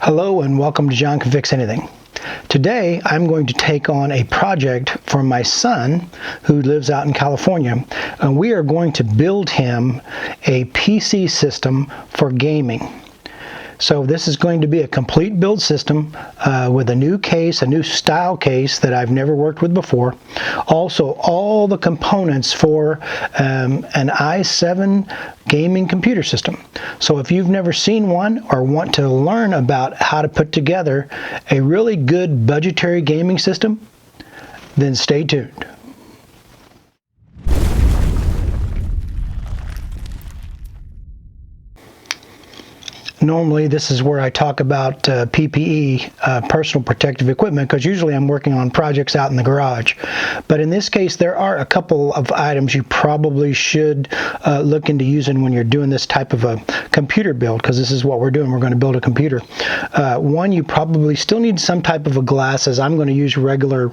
Hello and welcome to John Can Fix Anything. Today I'm going to take on a project for my son who lives out in California, and we are going to build him a PC system for gaming. So this is going to be a complete build system with a new case, a new style case that I've never worked with before. Also, all the components for an i7 gaming computer system. So if you've never seen one or want to learn about how to put together a really good budgetary gaming system, then stay tuned. Normally, this is where I talk about PPE, personal protective equipment, because usually I'm working on projects out in the garage. But in this case, there are a couple of items you probably should look into using when you're doing this type of a computer build, because this is what we're doing. We're going to build a computer. One, you probably still need some type of a glasses. I'm going to use regular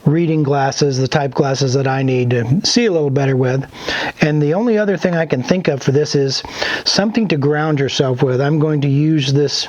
reading glasses, the type glasses that I need to see a little better with. And the only other thing I can think of for this is something to ground yourself with. I'm going to use these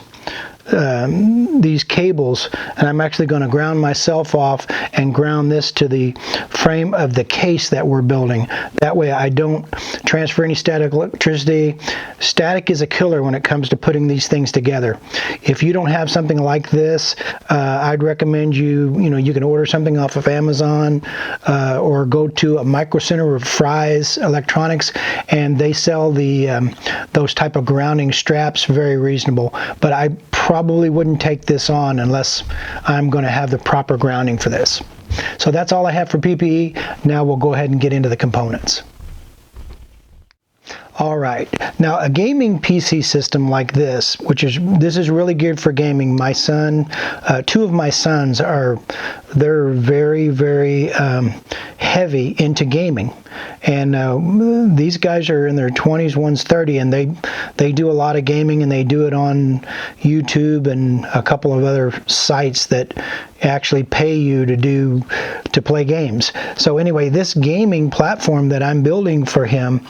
cables, and I'm actually going to ground myself off and ground this to the frame of the case that we're building. That way I don't transfer any static electricity. Static is a killer when it comes to putting these things together. If you don't have something like this, I'd recommend you can order something off of Amazon or go to a Micro Center of Fry's Electronics, and they sell those type of grounding straps, very reasonable. But I probably wouldn't take this on unless I'm going to have the proper grounding for this. So that's all I have for PPE. Now we'll go ahead and get into the components. All right, now a gaming PC system like this, this is really geared for gaming. My son, two of my sons they're very, very heavy into gaming. And these guys are in their 20s, one's 30, and they do a lot of gaming, and they do it on YouTube and a couple of other sites that actually pay you to play games. So anyway, this gaming platform that I'm building for him,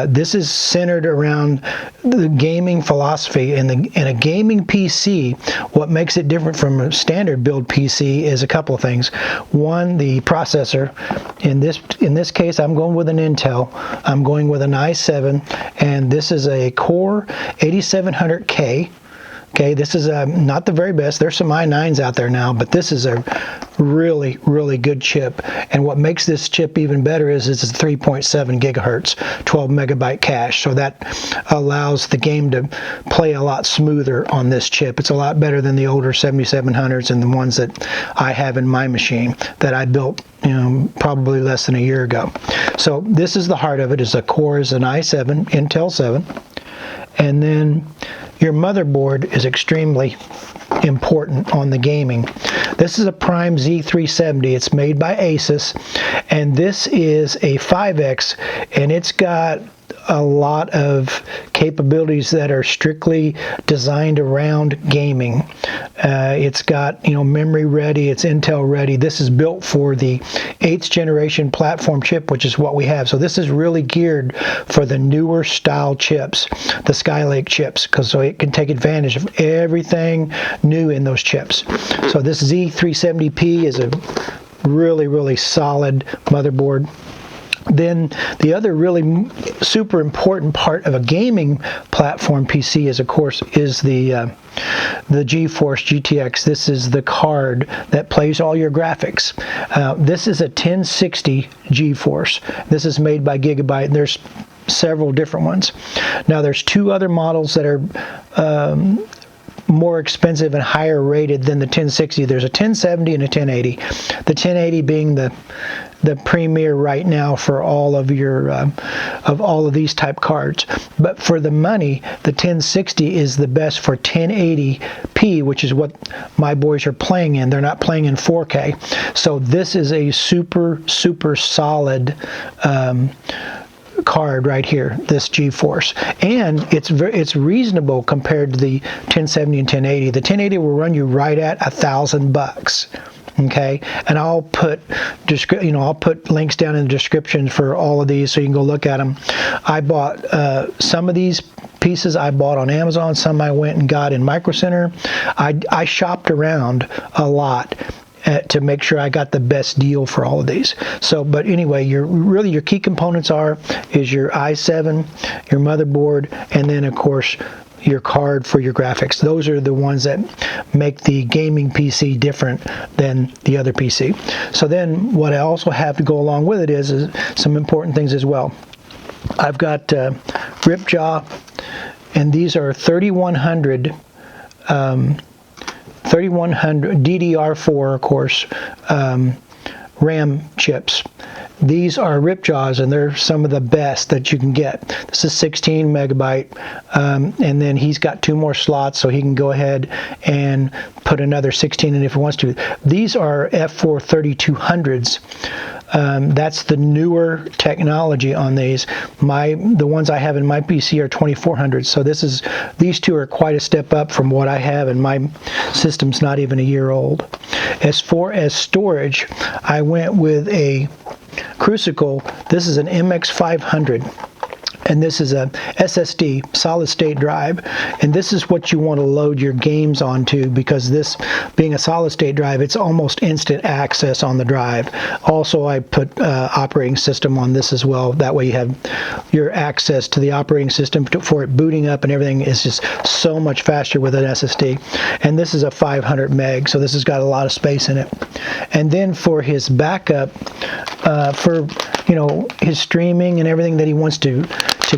this is centered around the gaming philosophy. In a gaming PC, what makes it different from a standard build PC is a couple of things. One, the processor. In this case, I'm going with an Intel. I'm going with an i7, and this is a Core 8700K. Okay, this is not the very best. There's some i9s out there now, but this is a really, really good chip. And what makes this chip even better is it's 3.7 gigahertz, 12 megabyte cache. So that allows the game to play a lot smoother on this chip. It's a lot better than the older 7700s and the ones that I have in my machine that I built probably less than a year ago. So this is the heart of it. Is a Core is an i7, Intel 7. And then your motherboard is extremely important on the gaming. This is a Prime Z370. It's made by Asus, and this is a 5X, and it's got a lot of capabilities that are strictly designed around gaming. It's got memory ready, it's Intel ready. This is built for the 8th generation platform chip, which is what we have. So this is really geared for the newer style chips, the Skylake chips, so it can take advantage of everything new in those chips. So this Z370P is a really, really solid motherboard. Then the other really super important part of a gaming platform PC is, of course, is the GeForce GTX. This is the card that plays all your graphics. This is a 1060 GeForce. This is made by Gigabyte, and there's several different ones. Now there's two other models that are more expensive and higher rated than the 1060. There's a 1070 and a 1080. The 1080 being the premier right now for all of your all of these type cards. But for the money, the 1060 is the best for 1080p, which is what my boys are playing in. They're not playing in 4K. So this is a super, super solid card right here, this GeForce, and it's reasonable compared to the 1070 and 1080. The 1080 will run you right at $1,000. Okay, and I'll put links down in the description for all of these so you can go look at them. I bought some of these pieces I bought on Amazon, some I went and got in Micro Center. I shopped around a lot to make sure I got the best deal for all of these. So, but anyway, your key components is your i7, your motherboard, and then of course your card for your graphics. Those are the ones that make the gaming PC different than the other PC. So then what I also have to go along with it is some important things as well. I've got Ripjaw, and these are 3100 DDR4, of course, RAM chips. These are Ripjaws, and they're some of the best that you can get. This is 16 megabyte, and then he's got 2 more slots, so he can go ahead and put another 16 in if he wants to. These are F4 3200s. That's the newer technology on these. The ones I have in my PC are 2400s, so these two are quite a step up from what I have, and my system's not even a year old. As far as storage, I went with a Crucible. This is an MX500. And this is a SSD, solid state drive, and this is what you want to load your games onto, because this being a solid state drive, it's almost instant access on the drive. Also, I put operating system on this as well. That way you have your access to the operating system for it booting up, and everything is just so much faster with an SSD. And this is a 500 meg, so this has got a lot of space in it. And then for his backup, for his streaming and everything that he wants to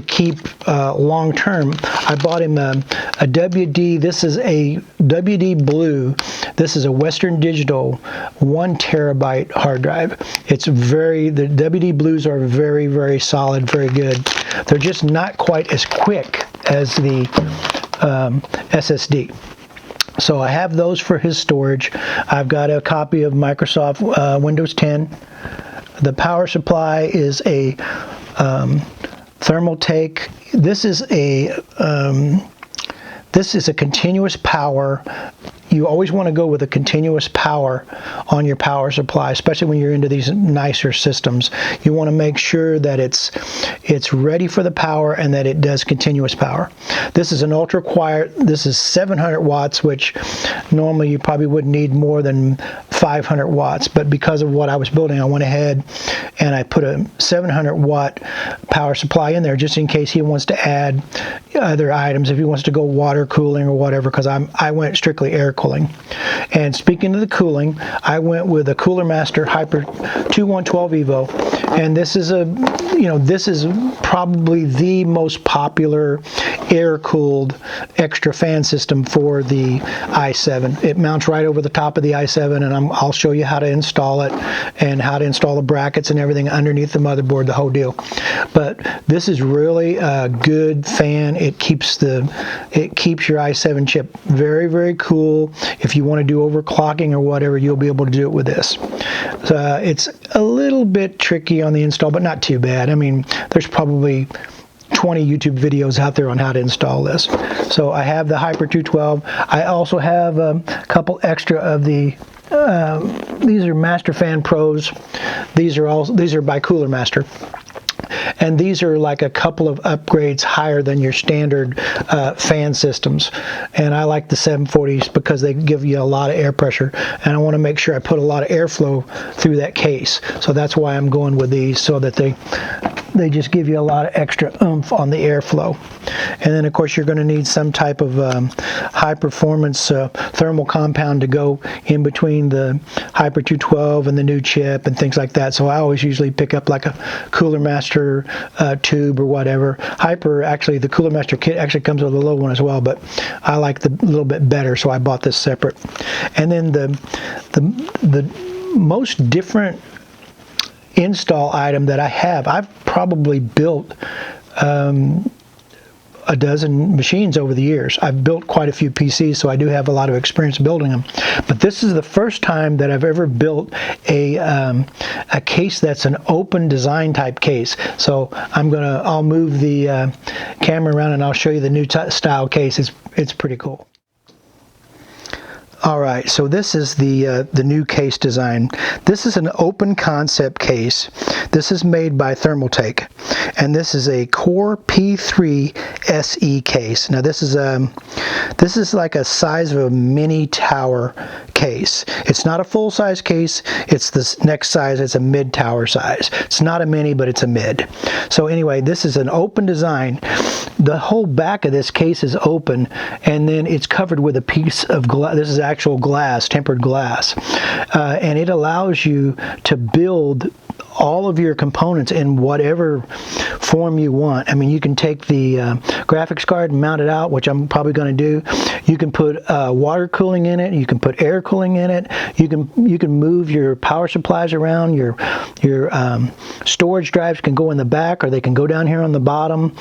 keep long term, I bought him a WD. This is a WD Blue. This is a Western Digital 1 terabyte hard drive. The WD Blues are very, very solid, very good. They're just not quite as quick as the SSD. So I have those for his storage. I've got a copy of Microsoft Windows 10. The power supply is a Thermaltake. This is a continuous power. You always want to go with a continuous power on your power supply, especially when you're into these nicer systems. You want to make sure that it's ready for the power and that it does continuous power. This is an ultra quiet. This is 700 watts, which normally you probably wouldn't need more than 500 watts. But because of what I was building, I went ahead and I put a 700 watt power supply in there just in case he wants to add other items, if he wants to go water cooling or whatever, because I went strictly air cooling. And speaking of the cooling, I went with a Cooler Master Hyper 2112 Evo, and this is probably the most popular air-cooled extra fan system for the i7. It mounts right over the top of the i7, and I'll show you how to install it and how to install the brackets and everything underneath the motherboard, the whole deal. But this is really a good fan. It keeps your i7 chip very, very cool. If you want to do overclocking or whatever, you'll be able to do it with this. It's a little bit tricky on the install, but not too bad. I mean, there's probably 20 YouTube videos out there on how to install this. So I have the Hyper 212. I also have a couple extra of the these are Master Fan Pros. These are by Cooler Master. And these are like a couple of upgrades higher than your standard fan systems. And I like the 740s because they give you a lot of air pressure. And I want to make sure I put a lot of airflow through that case. So that's why I'm going with these, so that they just give you a lot of extra oomph on the airflow. And then of course you're going to need some type of high performance thermal compound to go in between the Hyper 212 and the new chip and things like that. So I always usually pick up like a Cooler Master tube or whatever. Actually the Cooler Master kit actually comes with a little one as well, but I like the little bit better, so I bought this separate. And then the most different install item that I have, I've probably built a dozen machines over the years. I've built quite a few PCs, so I do have a lot of experience building them. But this is the first time that I've ever built a case that's an open design type case. So I'll move the camera around and I'll show you the new style case. It's pretty cool. All right, so this is the new case design. This is an open concept case. This is made by Thermaltake. and this is a Core P3 SE case. Now this is like a size of a mini tower case. It's not a full-size case. It's this next size. It's a mid-tower size. It's not a mini, but it's a mid. So anyway, this is an open design. The whole back of this case is open, and then it's covered with a piece of glass. This is actual glass, tempered glass, and it allows you to build all of your components in whatever form you want. I mean, you can take the graphics card and mount it out, which I'm probably going to do. You can put water cooling in it. You can put air cooling in it. You can move your power supplies around. Your storage drives can go in the back, or they can go down here on the bottom.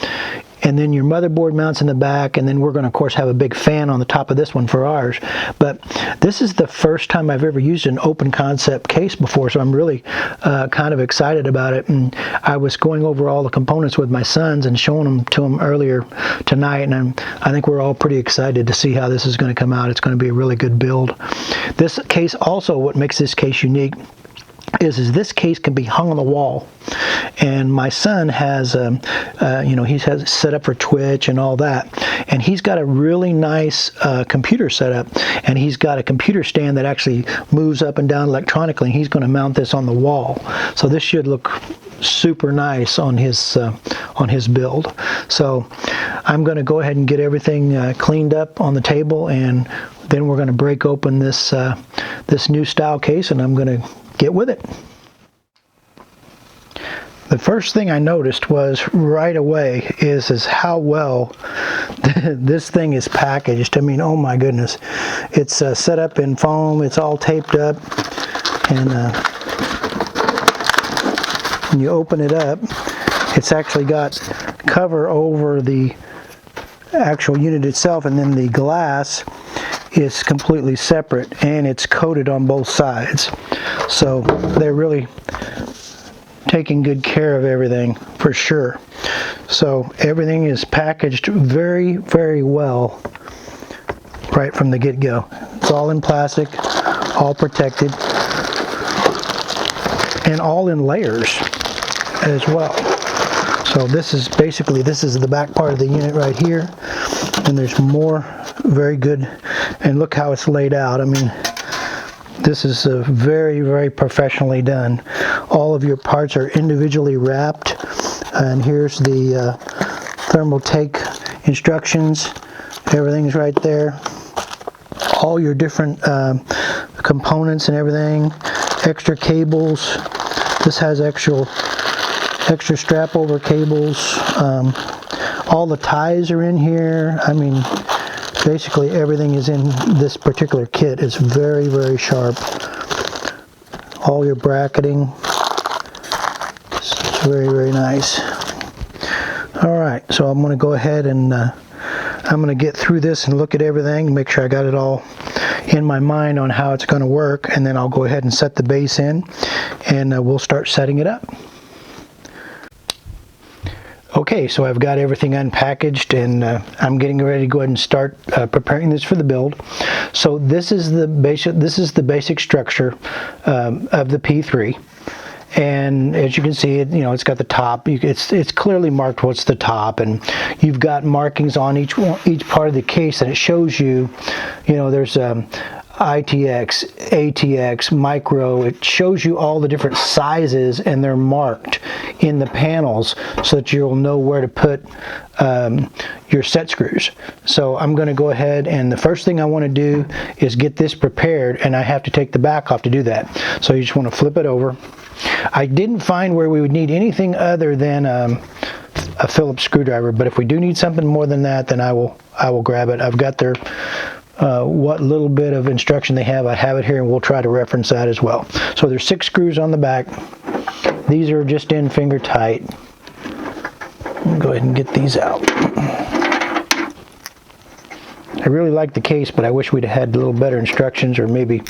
And then your motherboard mounts in the back, and then we're going to, of course, have a big fan on the top of this one for ours. But this is the first time I've ever used an open concept case before, so I'm really kind of excited about it. And I was going over all the components with my sons and showing them to them earlier tonight, and I think we're all pretty excited to see how this is going to come out. It's going to be a really good build. This case also, what makes this case unique is this case can be hung on the wall. And my son has, he has it set up for Twitch and all that. And he's got a really nice computer set up. And he's got a computer stand that actually moves up and down electronically. And he's going to mount this on the wall. So this should look super nice on his build. So I'm going to go ahead and get everything cleaned up on the table, and then we're going to break open this this new style case, and I'm going to get with it. The first thing I noticed was right away is how well this thing is packaged. I mean, oh my goodness. It's set up in foam. It's all taped up. And when you open it up, it's actually got cover over the actual unit itself, and then the glass is completely separate, and it's coated on both sides. So they're really taking good care of everything for sure. So everything is packaged very, very well right from the get-go. It's all in plastic, all protected, and all in layers as well. So this is the back part of the unit right here, and there's more. Very good. And look how it's laid out. I mean, this is very, very professionally done. All of your parts are individually wrapped, and here's the Thermaltake instructions. Everything's right there. All your different components and everything. Extra cables. This has extra strap over cables. All the ties are in here. I mean, basically everything is in this particular kit. It's very, very sharp. All your bracketing. It's very, very nice. Alright, so I'm going to go ahead and I'm going to get through this and look at everything, make sure I got it all in my mind on how it's going to work, and then I'll go ahead and set the base in, and we'll start setting it up. Okay, so I've got everything unpackaged, and I'm getting ready to go ahead and start preparing this for the build. So this is the basic structure of the P3, and as you can see, it's got the top. It's clearly marked what's the top, and you've got markings on each part of the case, and it shows you, there's ITX, ATX, micro. It shows you all the different sizes, and they're marked in the panels so that you'll know where to put your set screws. So I'm going to go ahead, and the first thing I want to do is get this prepared, and I have to take the back off to do that. So you just want to flip it over. I didn't find where we would need anything other than a Phillips screwdriver, but if we do need something more than that, then I will grab it. I've got their what little bit of instruction they have. I have it here, and we'll try to reference that as well. So there's 6 screws on the back. These are just in finger tight. I'll go ahead and get these out. I really like the case, but I wish we'd had a little better instructions, or maybe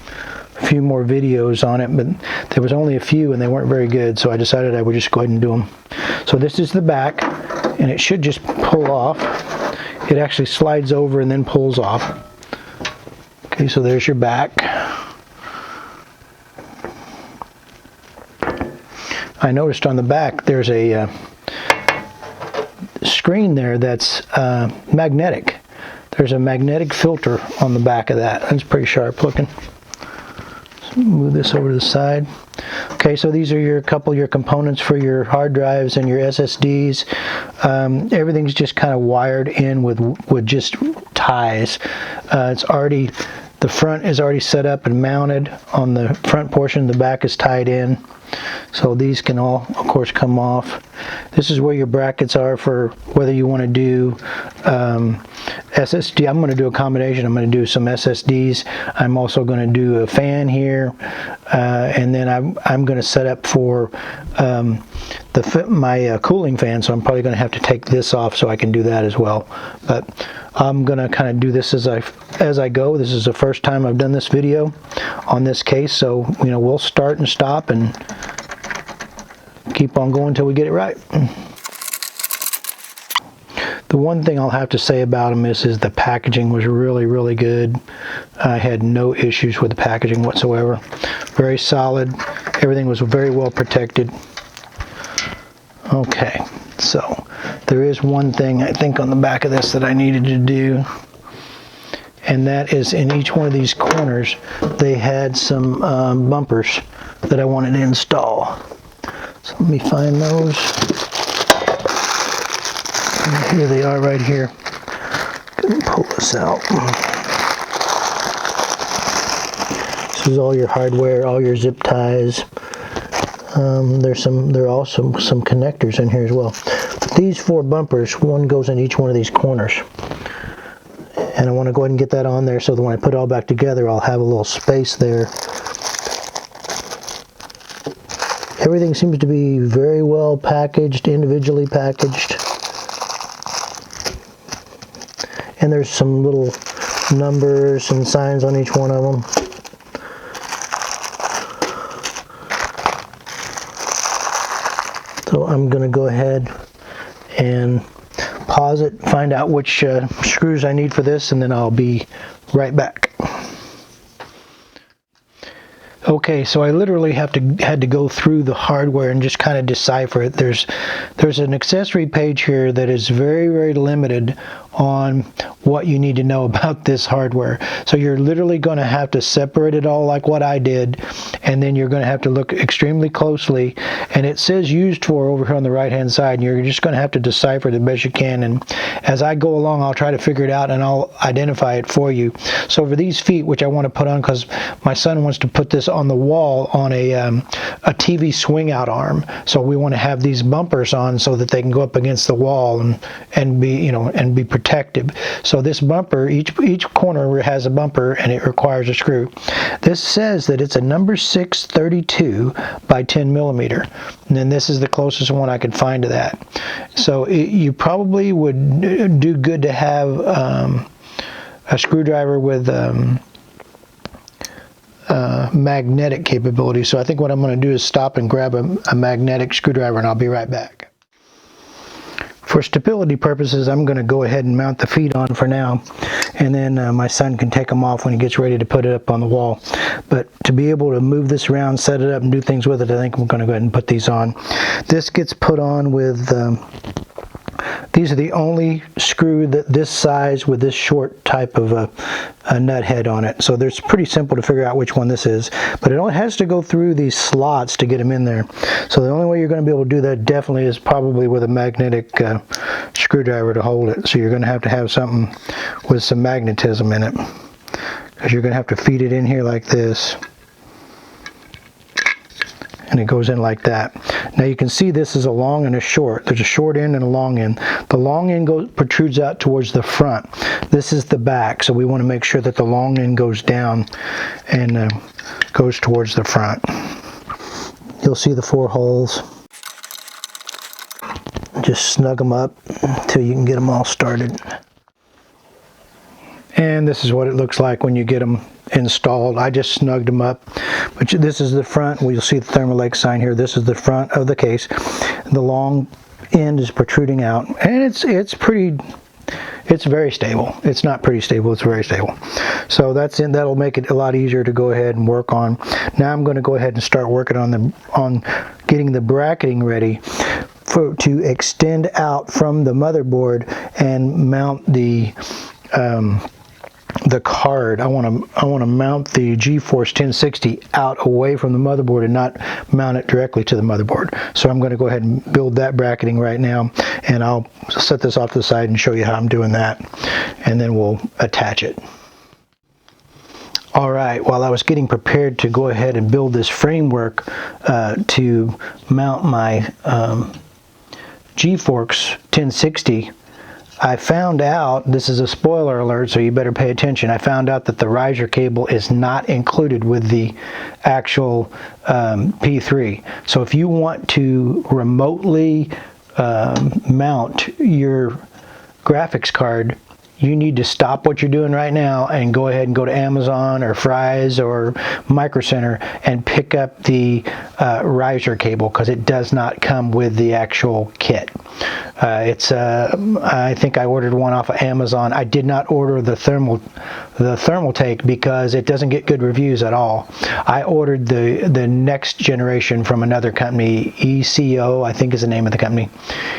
a few more videos on it, but there was only a few and they weren't very good, so I decided I would just go ahead and do them. So this is the back, and it should just pull off. It actually slides over and then pulls off. Okay, so there's your back. I noticed on the back there's a screen there that's magnetic. There's a magnetic filter on the back of that. That's pretty sharp looking. So move this over to the side. Okay, so these are a couple of your components for your hard drives and your SSDs. Everything's just kind of wired in with just ties. The front is already set up and mounted on the front portion. The back is tied in. So these can all, of course, come off. This is where your brackets are for whether you want to do SSD. I'm going to do a combination. I'm going to do some SSDs. I'm also going to do a fan here. And then I'm going to set up for my cooling fan. So I'm probably going to have to take this off so I can do that as well. But I'm going to kind of do this as I go. This is the first time I've done this video on this case. So, you know, we'll start and stop and keep on going until we get it right. The one thing I'll have to say about them is the packaging was really, really good. I had no issues with the packaging whatsoever. Very solid. Everything was very well protected. Okay, so there is one thing I think on the back of this that I needed to do, and that is in each one of these corners they had some bumpers that I wanted to install. So let me find those. And here they are right here. Gonna pull this out. This is all your hardware, all your zip ties. There are also some connectors in here as well. These 4 bumpers, one goes in each one of these corners. And I want to go ahead and get that on there so that when I put it all back together, I'll have a little space there. Everything seems to be very well packaged, individually packaged. And there's some little numbers and signs on each one of them. So I'm going to go ahead and pause it, find out which screws I need for this, and then I'll be right back. Okay, so I literally had to go through the hardware and just kind of decipher it. There's an accessory page here that is very, very limited on what you need to know about this hardware. So you're literally going to have to separate it all like what I did, and then you're going to have to look extremely closely. And it says used for over here on the right hand side, and you're just going to have to decipher it the best you can. And as I go along, I'll try to figure it out and I'll identify it for you. So for these feet, which I want to put on because my son wants to put this on the wall on a TV swing out arm, so we want to have these bumpers on so that they can go up against the wall and be protective. So this bumper, each corner has a bumper and it requires a screw. This says that it's a number 6 32 by 10 millimeter, and then this is the closest one I could find to that. So you probably would do good to have a screwdriver with magnetic capability. So I think what I'm going to do is stop and grab a magnetic screwdriver, and I'll be right back. For stability purposes, I'm going to go ahead and mount the feet on for now, and then my son can take them off when he gets ready to put it up on the wall. But to be able to move this around, set it up, and do things with it, I think we're going to go ahead and put these on. This gets put on with these are the only screw that this size with this short type of a nut head on it. So it's pretty simple to figure out which one this is, but it only has to go through these slots to get them in there. So the only way you're going to be able to do that definitely is probably with a magnetic screwdriver to hold it. So you're going to have something with some magnetism in it, because you're going to have to feed it in here like this. And it goes in like that. Now you can see this is a long and a short. There's a short end and a long end. The long end protrudes out towards the front. This is the back, so we want to make sure that the long end goes down and goes towards the front. You'll see the 4 holes. Just snug them up until you can get them all started. And this is what it looks like when you get them installed. I just snugged them up. But this is the front. Well, you'll see the Thermaltake sign here. This is the front of the case. The long end is protruding out, and it's very stable. It's not pretty stable, it's very stable. So that'll make it a lot easier to go ahead and work on. Now I'm going to go ahead and start working on getting the bracketing ready to extend out from the motherboard and mount the card. I want to mount the GeForce 1060 out away from the motherboard and not mount it directly to the motherboard. So I'm going to go ahead and build that bracketing right now, and I'll set this off to the side and show you how I'm doing that, and then we'll attach it. All right, while I was getting prepared to go ahead and build this framework to mount my GeForce 1060, I found out, this is a spoiler alert, so you better pay attention, I found out that the riser cable is not included with the actual P3. So if you want to remotely mount your graphics card, you need to stop what you're doing right now and go ahead and go to Amazon or Fry's or Micro Center and pick up the riser cable, because it does not come with the actual kit. I think I ordered one off of Amazon. I did not order the Thermaltake because it doesn't get good reviews at all. I ordered the next generation from another company, ECO, I think is the name of the company.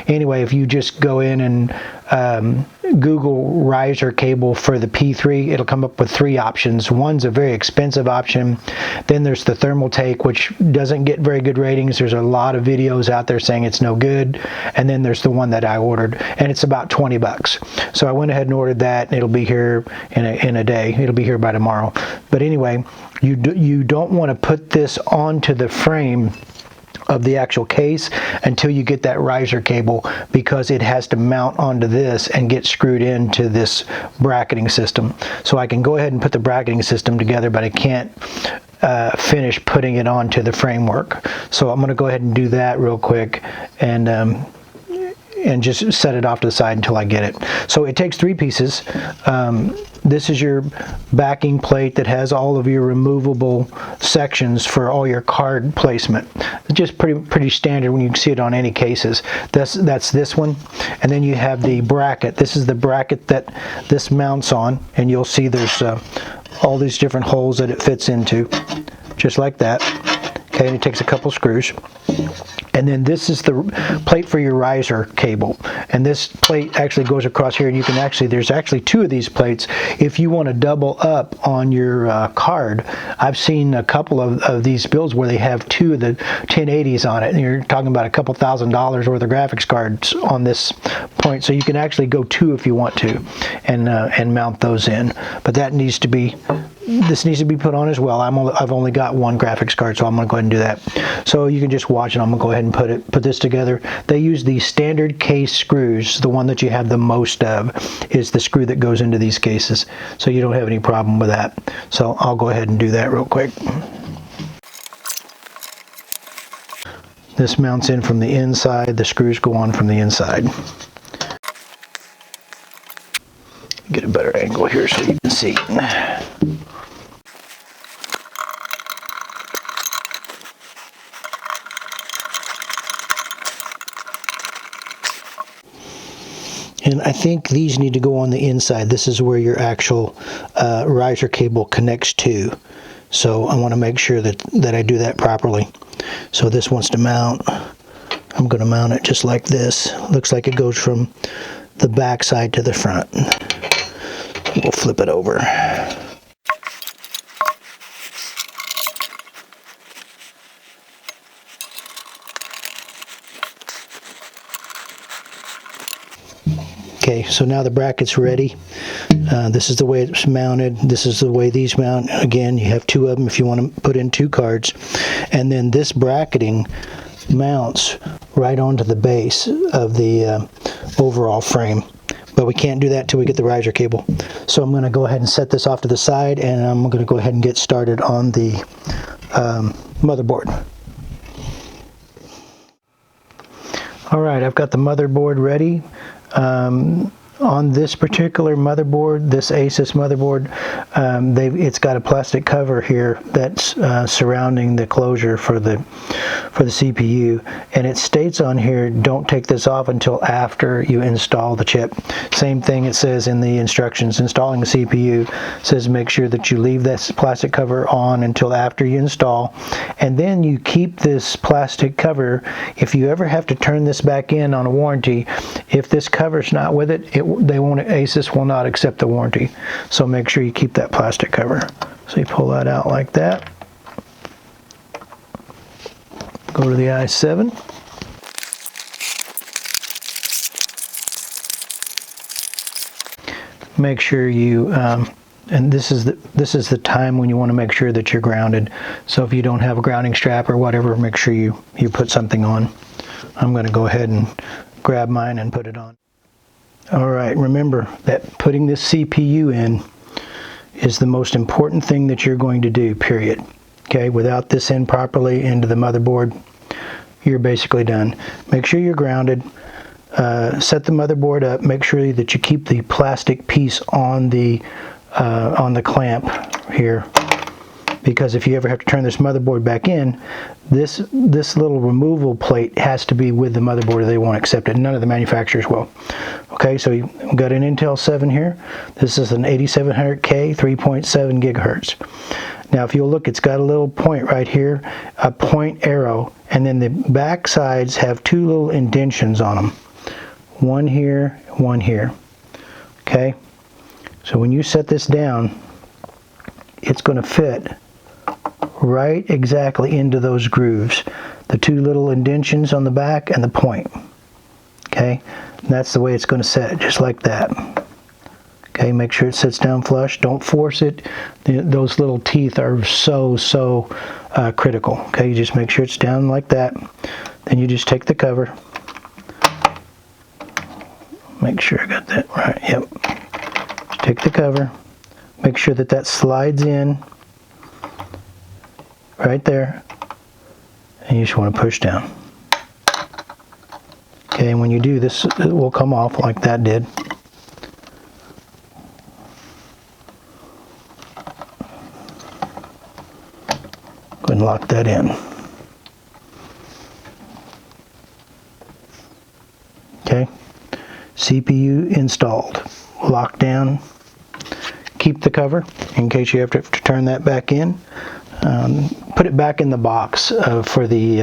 Anyway, if you just go in and Google riser cable for the P3, it'll come up with 3 options. One's a very expensive option. Then there's the Thermaltake, which doesn't get very good ratings. There's a lot of videos out there saying it's no good. And then there's the one that I ordered, and it's about 20 bucks. So I went ahead and ordered that, and it'll be here in a day. It'll be here by tomorrow. But anyway, you don't want to put this onto the frame of the actual case until you get that riser cable, because it has to mount onto this and get screwed into this bracketing system. So I can go ahead and put the bracketing system together, but I can't finish putting it onto the framework. So I'm going to go ahead and do that real quick and just set it off to the side until I get it. So it takes 3 pieces. This is your backing plate that has all of your removable sections for all your card placement. It's just pretty standard when you can see it on any cases. That's this one. And then you have the bracket. This is the bracket that this mounts on, and you'll see there's all these different holes that it fits into, just like that. Okay, and it takes a couple screws. And then this is the plate for your riser cable, and this plate actually goes across here, and you can actually, there's actually 2 of these plates if you want to double up on your card. I've seen a couple of these builds where they have 2 of the 1080s on it, and you're talking about a couple $1,000s worth of graphics cards on this point. So you can actually go 2 if you want to, and mount those in. But that needs to be, this needs to be put on as well. I've only got 1 graphics card, so I'm going to go ahead and do that. So you can just watch, and I'm going to go ahead and put this together. They use the standard case screws. The one that you have the most of is the screw that goes into these cases, so you don't have any problem with that. So I'll go ahead and do that real quick. This mounts in from the inside. The screws go on from the inside. Get a better angle here so you can see. And I think these need to go on the inside. This is where your actual riser cable connects to. So I want to make sure that I do that properly. So this wants to mount. I'm going to mount it just like this. Looks like it goes from the back side to the front. We'll flip it over. Okay, so now the bracket's ready. This is the way it's mounted. This is the way these mount. Again, you have 2 of them if you want to put in 2 cards. And then this bracketing mounts right onto the base of the overall frame. But we can't do that till we get the riser cable. So I'm going to go ahead and set this off to the side, and I'm going to go ahead and get started on the motherboard. All right, I've got the motherboard ready. On this particular motherboard, this Asus motherboard, it's got a plastic cover here that's surrounding the closure for the CPU, and it states on here, don't take this off until after you install the chip. Same thing it says in the instructions. Installing the CPU says make sure that you leave this plastic cover on until after you install, and then you keep this plastic cover. If you ever have to turn this back in on a warranty, if this cover's not with it, Asus will not accept the warranty. So make sure you keep that plastic cover. So you pull that out like that. Go to the i7. Make sure you, and this is the time when you want to make sure that you're grounded. So if you don't have a grounding strap or whatever, make sure you put something on. I'm going to go ahead and grab mine and put it on. Alright, remember that putting this CPU in is the most important thing that you're going to do, period. Okay, without this in properly into the motherboard, you're basically done. Make sure you're grounded. Set the motherboard up. Make sure that you keep the plastic piece on the clamp here, because if you ever have to turn this motherboard back in, this little removal plate has to be with the motherboard or they won't accept it. None of the manufacturers will. Okay, so you've got an Intel 7 here. This is an 8700K, 3.7 gigahertz. Now if you'll look, it's got a little point right here, a point arrow, and then the back sides have two little indentions on them. One here, one here. Okay, so when you set this down, it's going to fit right exactly into those grooves. The two little indentions on the back and the point. Okay, and that's the way it's going to set, just like that. Okay, make sure it sits down flush. Don't force it. Those little teeth are so critical. Okay, you just make sure it's down like that. Then you just take the cover. Make sure I got that right. Yep. Take the cover. Make sure that slides in right there. And you just want to push down. Okay, and when you do this, it will come off like that did. Go ahead and lock that in. Okay, CPU installed. Lock down. Keep the cover in case you have to turn that back in. Put it back in the box for the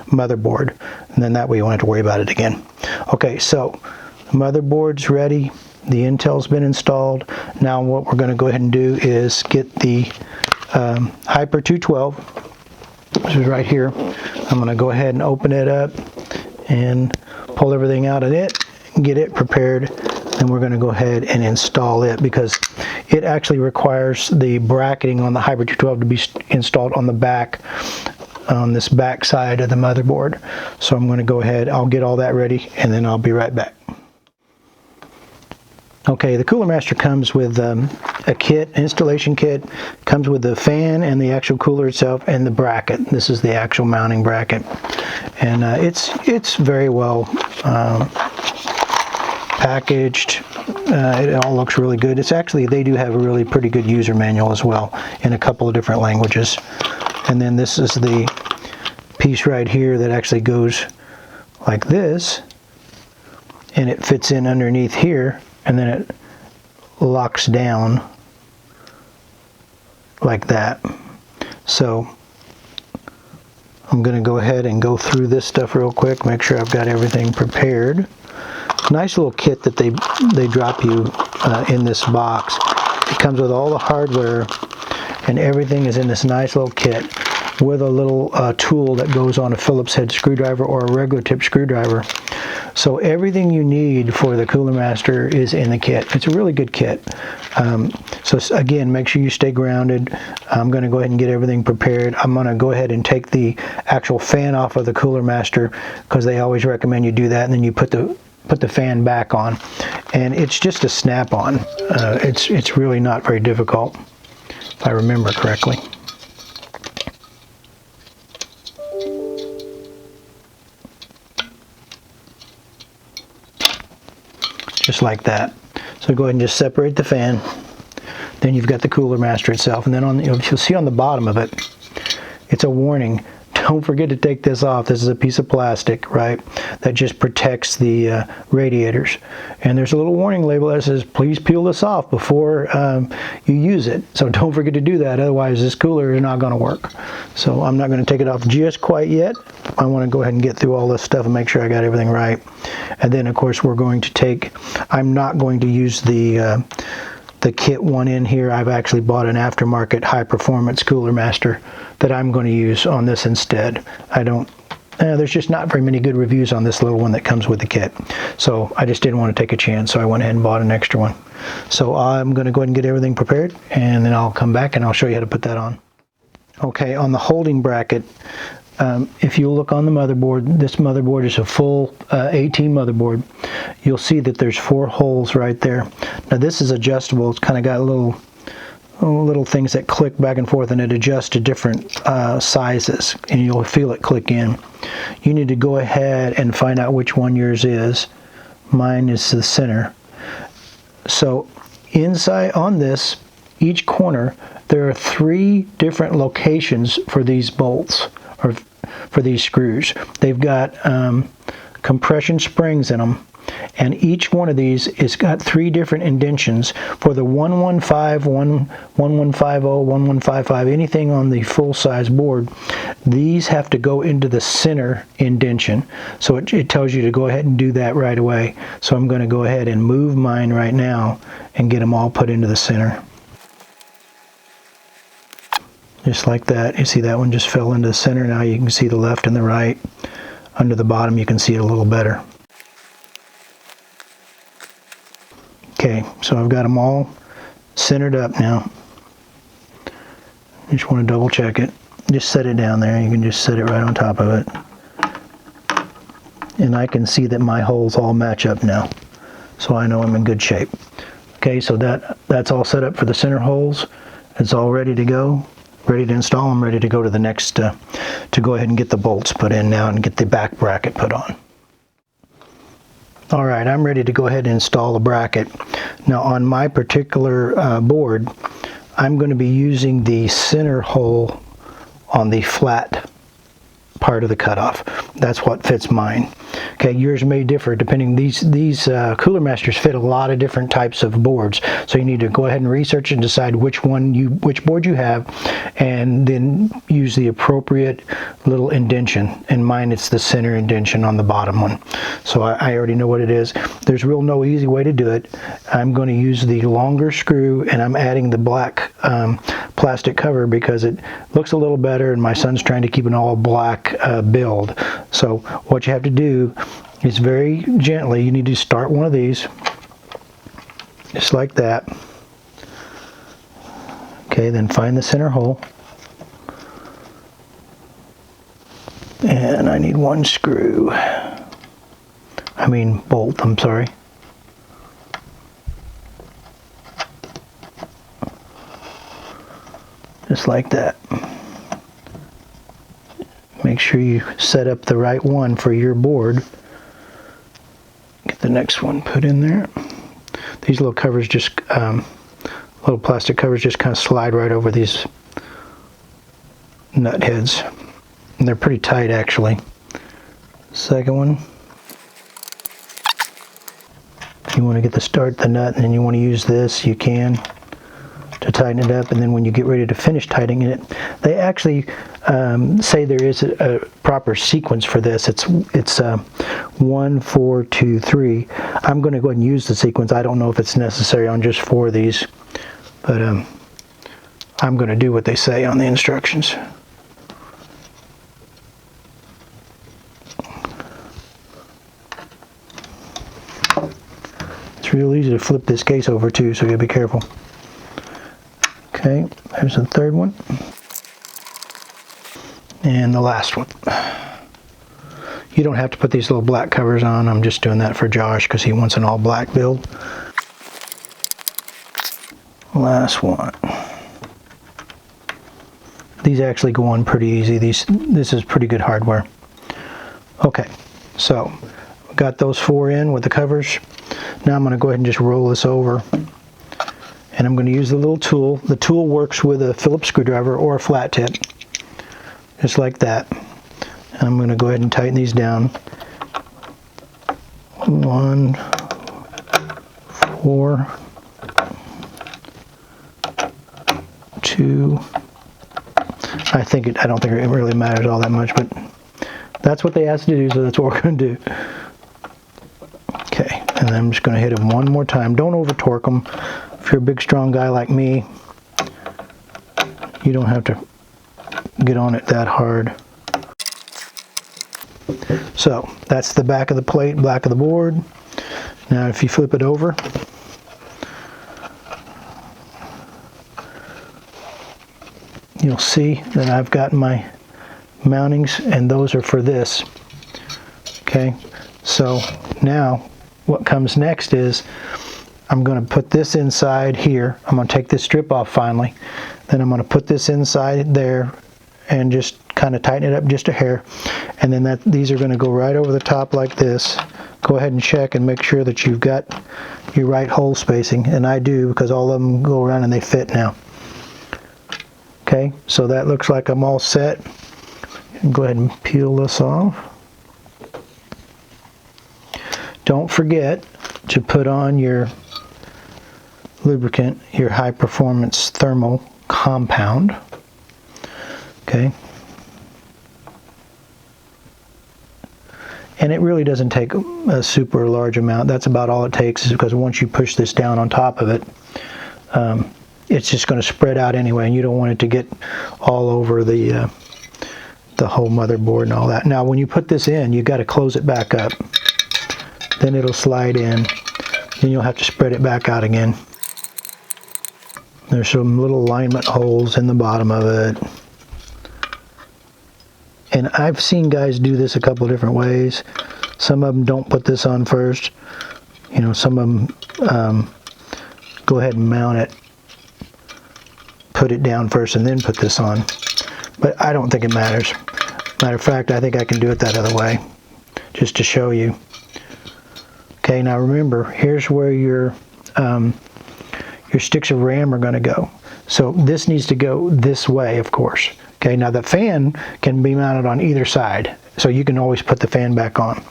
motherboard, and then that way you won't have to worry about it again. Okay, so the motherboard's ready. The Intel's been installed. Now what we're going to go ahead and do is get the Hyper 212, which is right here. I'm going to go ahead and open it up and pull everything out of it, get it prepared. Then we're going to go ahead and install it, because it actually requires the bracketing on the Hyper 212 to be installed on the back, on this back side of the motherboard. So I'm going to go ahead, I'll get all that ready, and then I'll be right back. Okay, the Cooler Master comes with a kit, installation kit. Comes with the fan and the actual cooler itself and the bracket. This is the actual mounting bracket, and it's very well packaged. It all looks really good. It's actually, they do have a really pretty good user manual as well in a couple of different languages. And then this is the piece right here that actually goes like this, and it fits in underneath here, and then it locks down like that. So I'm going to go ahead and go through this stuff real quick, make sure I've got everything prepared. Nice little kit that they drop you in this box. It comes with all the hardware, and everything is in this nice little kit with a little tool that goes on a Phillips head screwdriver or a regular tip screwdriver. So everything you need for the Cooler Master is in the kit. It's a really good kit. So again, make sure you stay grounded. I'm going to go ahead and get everything prepared. I'm going to go ahead and take the actual fan off of the Cooler Master, because they always recommend you do that, and then you put the fan back on, and it's just a snap-on. It's really not very difficult, if I remember correctly. Just just like that. So go ahead and just separate the fan. Then you've got the Cooler Master itself, and then you'll see on the bottom of it, it's a warning. Don't forget to take this off. This is a piece of plastic, right, that just protects the radiators. And there's a little warning label that says, please peel this off before you use it. So don't forget to do that, otherwise this cooler is not going to work. So I'm not going to take it off just quite yet. I want to go ahead and get through all this stuff and make sure I got everything right. And then, of course, we're going to take, I'm not going to use the kit one in here. I've actually bought an aftermarket high performance Cooler Master that I'm going to use on this instead. There's just not very many good reviews on this little one that comes with the kit. So I just didn't want to take a chance, so I went ahead and bought an extra one. So I'm going to go ahead and get everything prepared, and then I'll come back and I'll show you how to put that on. Okay, on the holding bracket, if you look on the motherboard, this motherboard is a full AT motherboard. You'll see that there's 4 holes right there. Now this is adjustable. It's kind of got little things that click back and forth, and it adjusts to different sizes, and you'll feel it click in. You need to go ahead and find out which one yours is. Mine is the center. So inside on this, each corner, there are 3 different locations for these bolts, or for these screws. They've got compression springs in them, and each one of these has got 3 different indentions for the 115, 1150, 1155, anything on the full-size board. These have to go into the center indention, so it tells you to go ahead and do that right away. So I'm going to go ahead and move mine right now and get them all put into the center. Just like that. You see that one just fell into the center. Now you can see the left and the right. Under the bottom you can see it a little better. Okay, so I've got them all centered up now. You just want to double check it. Just set it down there. You can just set it right on top of it. And I can see that my holes all match up now. So I know I'm in good shape. Okay, so that's all set up for the center holes. It's all ready to go. Ready to install. I'm ready to go to the next, to go ahead and get the bolts put in now and get the back bracket put on. Alright, I'm ready to go ahead and install the bracket. Now on my particular board, I'm going to be using the center hole on the flat part of the cutoff. That's what fits mine. Okay, yours may differ depending. These Cooler Masters fit a lot of different types of boards, so you need to go ahead and research and decide which board you have, and then use the appropriate little indention. In mine, it's the center indention on the bottom one. So I already know what it is. There's no easy way to do it. I'm going to use the longer screw, and I'm adding the black plastic cover because it looks a little better, and my son's trying to keep an all black build. So what you have to do is very gently, you need to start one of these just like that. Okay, then find the center hole, and I need 1 bolt, I'm sorry. Just like that. Make sure you set up the right one for your board. Get the next one put in there. These little covers just, little plastic covers just kind of slide right over these nut heads. And they're pretty tight actually. Second one. You want to get the nut, and then you want to use this, you can, to tighten it up, and then when you get ready to finish tightening it, they actually say there is a proper sequence for this. It's 1, 4, 2, 3. I'm going to go ahead and use the sequence. I don't know if it's necessary on just 4 of these, but I'm going to do what they say on the instructions. It's real easy to flip this case over too, so you gotta be careful. Okay, there's the third one. And the last one. You don't have to put these little black covers on. I'm just doing that for Josh because he wants an all black build. Last one. These actually go on pretty easy. This is pretty good hardware. Okay, so got those 4 in with the covers. Now I'm going to go ahead and just roll this over. And I'm going to use the little tool. The tool works with a Phillips screwdriver or a flat tip. Just like that. And I'm going to go ahead and tighten these down. 1, 4, 2. I don't think it really matters all that much, but that's what they asked to do, so that's what we're going to do. Okay, and then I'm just going to hit them one more time. Don't over torque them. If you're a big strong guy like me, you don't have to get on it that hard. So that's the back of the plate, back of the board. Now if you flip it over, you'll see that I've got my mountings, and those are for this. Okay, so now what comes next is I'm going to put this inside here. I'm going to take this strip off finally. Then I'm going to put this inside there and just kind of tighten it up just a hair. And then these are going to go right over the top like this. Go ahead and check and make sure that you've got your right hole spacing. And I do, because all of them go around and they fit now. Okay, so that looks like I'm all set. Go ahead and peel this off. Don't forget to put on your lubricant, your high performance thermal compound. Okay. And it really doesn't take a super large amount. That's about all it takes, is because once you push this down on top of it, it's just going to spread out anyway, and you don't want it to get all over the whole motherboard and all that. Now when you put this in, you got to close it back up. Then it'll slide in. Then you'll have to spread it back out again. There's some little alignment holes in the bottom of it. And I've seen guys do this a couple different ways. Some of them don't put this on first. You know, some of them go ahead and mount it, put it down first, and then put this on. But I don't think it matters. Matter of fact, I think I can do it that other way, just to show you. Okay, now remember, here's where your sticks of RAM are going to go. So this needs to go this way, of course. Okay, now the fan can be mounted on either side, so you can always put the fan back on.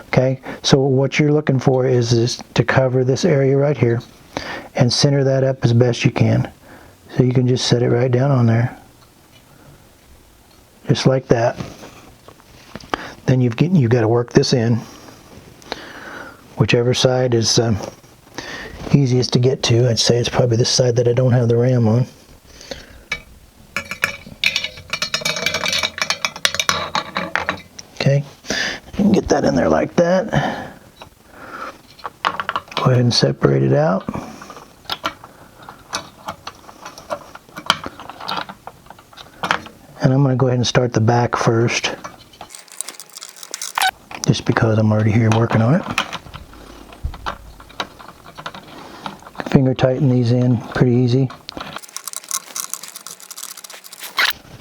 Okay, so what you're looking for is to cover this area right here and center that up as best you can. So you can just set it right down on there, just like that. Then you've got to work this in, whichever side is easiest to get to. I'd say it's probably this side that I don't have the RAM on. Okay, you can get that in there like that. Go ahead and separate it out. And I'm going to go ahead and start the back first, just because I'm already here working on it. Finger tighten these in pretty easy.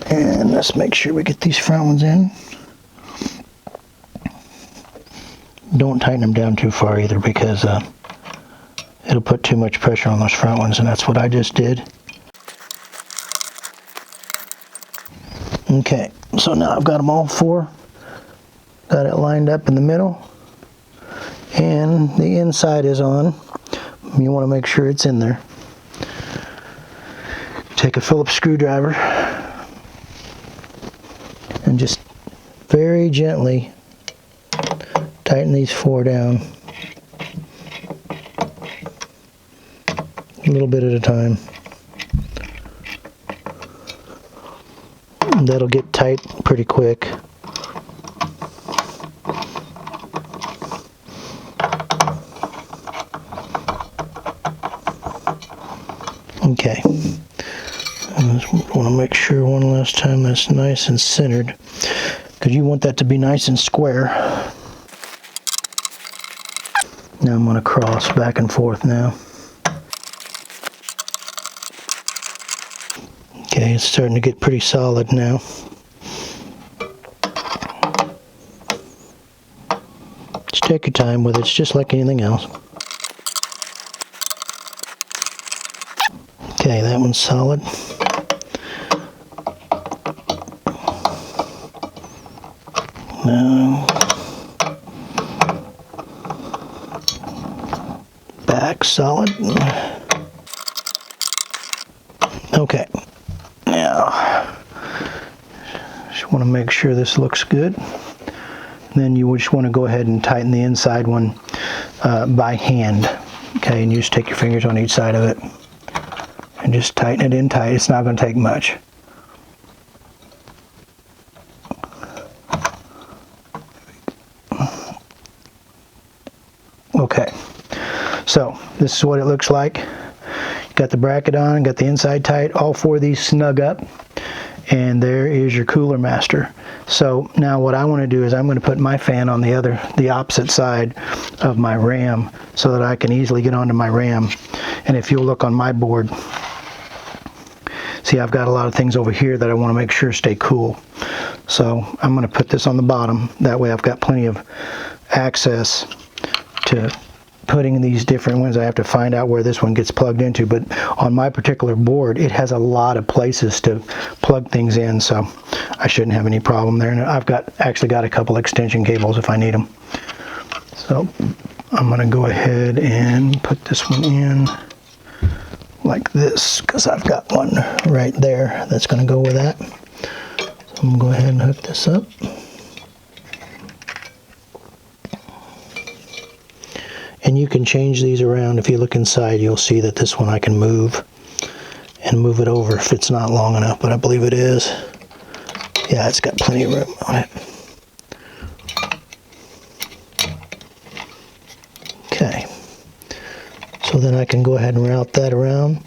And let's make sure we get these front ones in. Don't tighten them down too far either, because it'll put too much pressure on those front ones, and that's what I just did. Okay, so now I've got them all four. Got it lined up in the middle, and the inside is on. You want to make sure it's in there. Take a Phillips screwdriver and just very gently tighten these four down, a little bit at a time. That'll get tight pretty quick. Okay, I just want to make sure one last time that's nice and centered, because you want that to be nice and square. Now I'm going to cross back and forth now. Okay, it's starting to get pretty solid now. Just take your time with it, it's just like anything else. Okay, that one's solid. Now, back solid. Okay, now just want to make sure this looks good. Then you just want to go ahead and tighten the inside one by hand. Okay, and you just take your fingers on each side of it and just tighten it in tight. It's not going to take much. Okay, so this is what it looks like. Got the bracket on, got the inside tight, all four of these snug up, and there is your cooler master. So now what I want to do is I'm going to put my fan on the opposite side of my RAM so that I can easily get onto my RAM. And if you'll look on my board, see, I've got a lot of things over here that I want to make sure stay cool. So I'm going to put this on the bottom. That way I've got plenty of access to putting these different ones. I have to find out where this one gets plugged into, but on my particular board it has a lot of places to plug things in, so I shouldn't have any problem there. And I've actually got a couple extension cables if I need them. So I'm going to go ahead and put this one in like this because I've got one right there that's going to go with that. So I'm going to go ahead and hook this up. And you can change these around. If you look inside, you'll see that this one I can move and move it over if it's not long enough, but I believe it is. Yeah, it's got plenty of room on it. Okay, so then I can go ahead and route that around,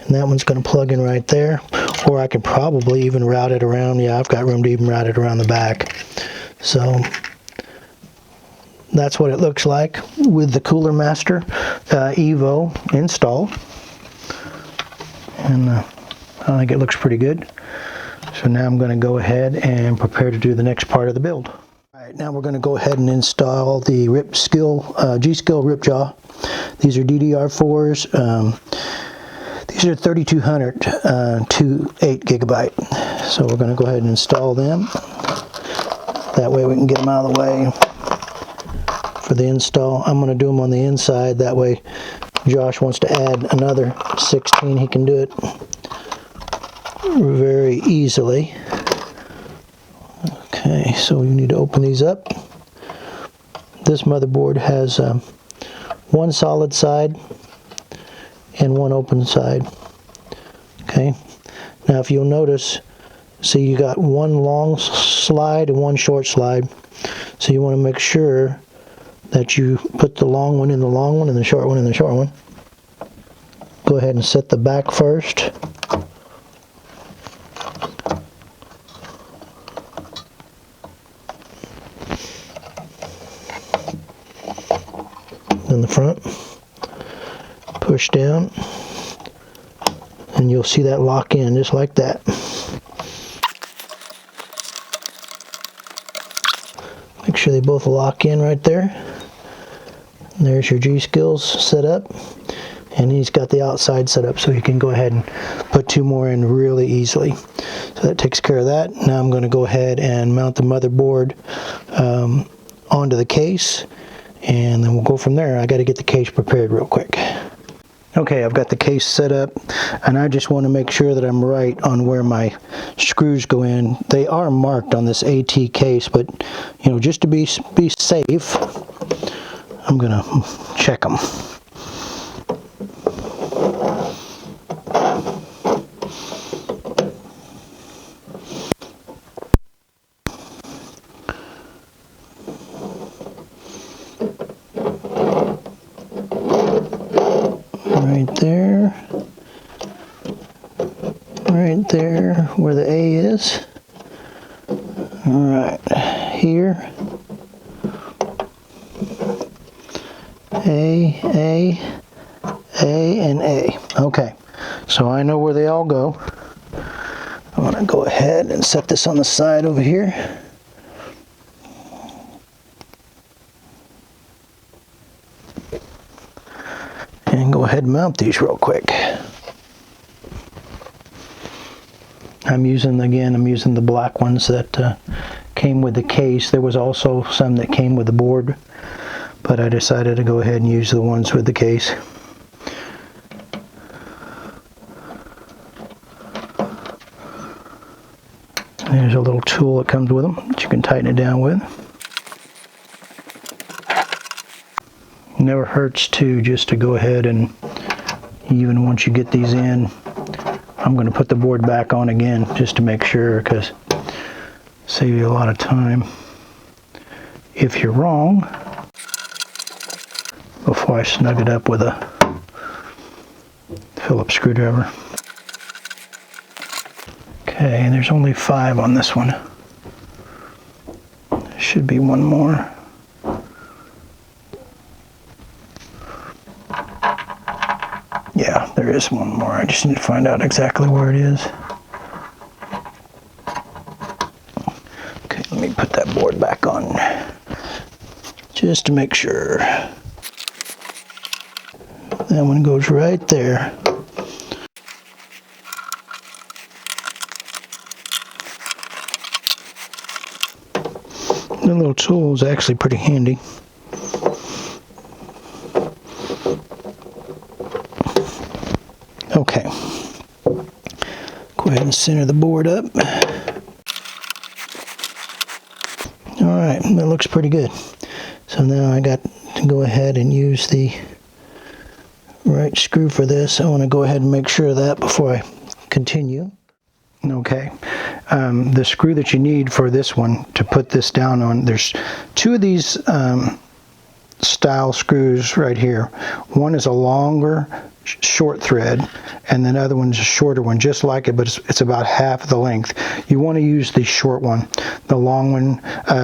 and that one's going to plug in right there, or I can probably even route it around. Yeah, I've got room to even route it around the back. So that's what it looks like with the Cooler Master Evo installed. And I think it looks pretty good. So now I'm going to go ahead and prepare to do the next part of the build. Alright, now we're going to go ahead and install the G-Skill Ripjaw. These are DDR4s. These are 3200 to 8 gigabyte. So we're going to go ahead and install them. That way we can get them out of the way for the install. I'm going to do them on the inside. That way Josh wants to add another 16. He can do it very easily. Okay, so we need to open these up. This motherboard has one solid side and one open side. Okay, now if you'll notice, see, you got one long slide and one short slide. So you want to make sure that you put the long one in the long one and the short one in the short one. Go ahead and set the back first. Then the front. Push down. And you'll see that lock in just like that. Make sure they both lock in right there. And there's your G-Skills set up, and he's got the outside set up so you can go ahead and put two more in really easily. So that takes care of that. Now I'm going to go ahead and mount the motherboard onto the case, and then we'll go from there. I got to get the case prepared real quick. Okay, I've got the case set up, and I just want to make sure that I'm right on where my screws go in. They are marked on this AT case, but you know, just to be safe, I'm gonna check them. Right there where the A is. Alright, here. A, and A. Okay, so I know where they all go. I'm going to go ahead and set this on the side over here. And go ahead and mount these real quick. I'm using the black ones that came with the case. There was also some that came with the board, but I decided to go ahead and use the ones with the case. There's a little tool that comes with them that you can tighten it down with. Never hurts just to go ahead and, even once you get these in, I'm going to put the board back on again just to make sure, because save you a lot of time if you're wrong, before I snug it up with a Phillips screwdriver. Okay, and there's only 5 on this one. There should be one more. Yeah, there is one more. I just need to find out exactly where it is. Okay, let me put that board back on just to make sure. That one goes right there. The little tool is actually pretty handy. Okay, go ahead and center the board up. All right, that looks pretty good. So now I got to go ahead and use the right screw for this. I want to go ahead and make sure of that before I continue. Okay, the screw that you need for this one to put this down on, there's 2 of these style screws right here. One is a longer short thread, and then the other one's a shorter one, just like it, but it's about half the length. You want to use the short one. The long one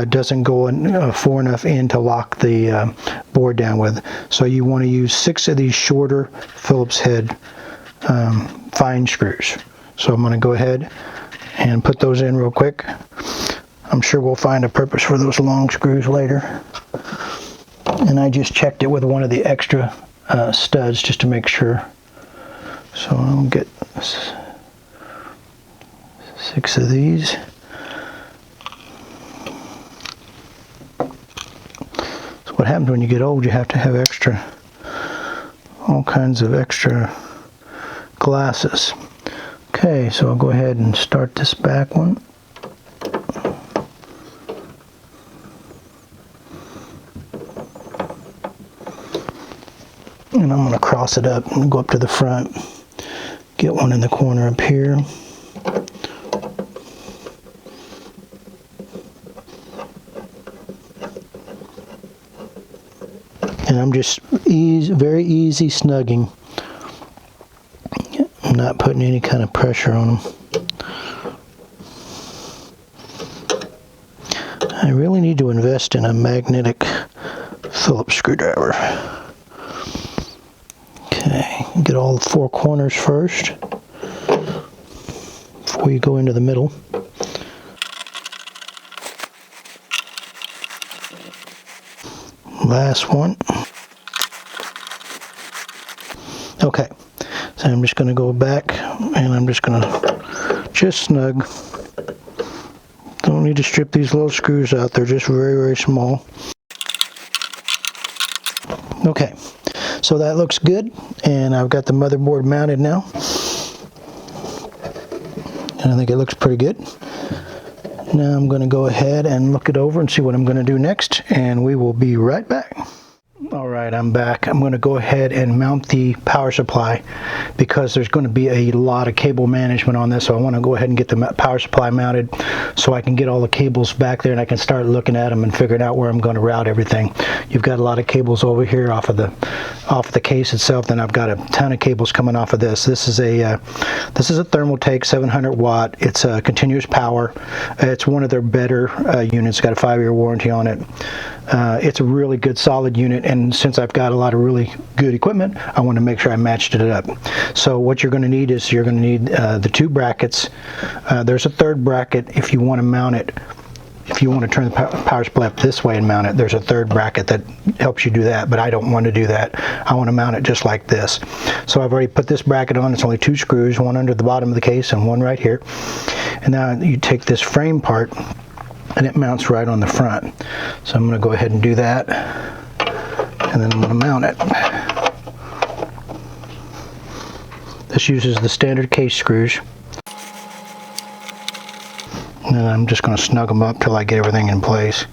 doesn't go in, far enough in to lock the board down with. So you want to use 6 of these shorter Phillips head fine screws. So I'm going to go ahead and put those in real quick. I'm sure we'll find a purpose for those long screws later. And I just checked it with one of the extra studs just to make sure. So I'll get 6 of these. So what happens when you get old, you have to have all kinds of extra glasses. Okay, so I'll go ahead and start this back one. And I'm going to cross it up and go up to the front. Get one in the corner up here. And I'm just very easy snugging. I'm not putting any kind of pressure on them. I really need to invest in a magnetic Phillips screwdriver. Okay, get all 4 corners first before you go into the middle. Last one. Okay, so I'm just going to go back and I'm just going to snug. Don't need to strip these little screws out. They're just very, very small. Okay, so that looks good, and I've got the motherboard mounted now. And I think it looks pretty good. Now I'm going to go ahead and look it over and see what I'm going to do next, and we will be right back. Alright, I'm back. I'm going to go ahead and mount the power supply because there's going to be a lot of cable management on this, so I want to go ahead and get the power supply mounted so I can get all the cables back there and I can start looking at them and figuring out where I'm going to route everything. You've got a lot of cables over here off of the case itself, then I've got a ton of cables coming off of this. This is a Thermaltake 700 watt. It's a continuous power. It's one of their better units. Got a 5-year warranty on it. It's a really good solid unit, and since I've got a lot of really good equipment, I want to make sure I matched it up. So what you're going to need is the 2 brackets. There's a 3rd bracket if you want to mount it if you want to turn the power supply up this way and mount it, there's a third bracket that helps you do that, but I don't want to do that. I want to mount it just like this. So I've already put this bracket on. It's only 2 screws, one under the bottom of the case and one right here. And now you take this frame part and it mounts right on the front. So I'm going to go ahead and do that, and then I'm going to mount it. This uses the standard case screws. And then I'm just going to snug them up till I get everything in place.